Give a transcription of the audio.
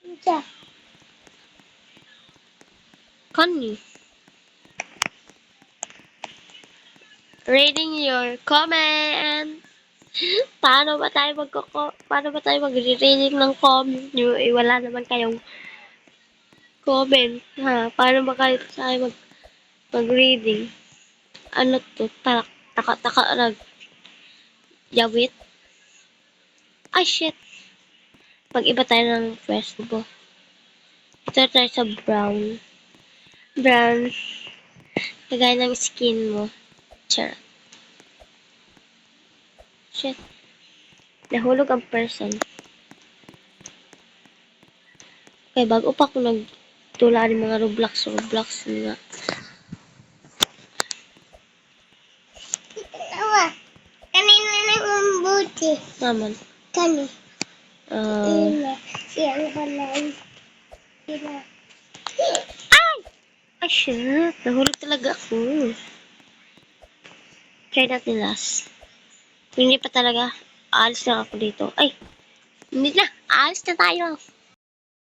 Yeah. Connie. Reading your comment. Paano ba tayo magre-reading ng comment nyo? Eh, wala naman kayong comment, ha? Paano ba kayo tayo mag-reading? Ano to? Taka, Jawit? Ay, shit. Mag-iba tayo ng pwesto. Ito tayo sa brown. Brown. Kagaya ng skin mo. Charot. Shit. Nahulog ang person. Okay, bago pa ako nagtula ng mga Roblox nga. Tawa. Kanina nang umbuti. Naman. Kani. Ah, Siyang balay. Sila. ay, shit. Nahulog talaga ako. Try natin last. Kung hindi pa talaga, aalis na ako dito. Ay, hindi na. Aalis na tayo.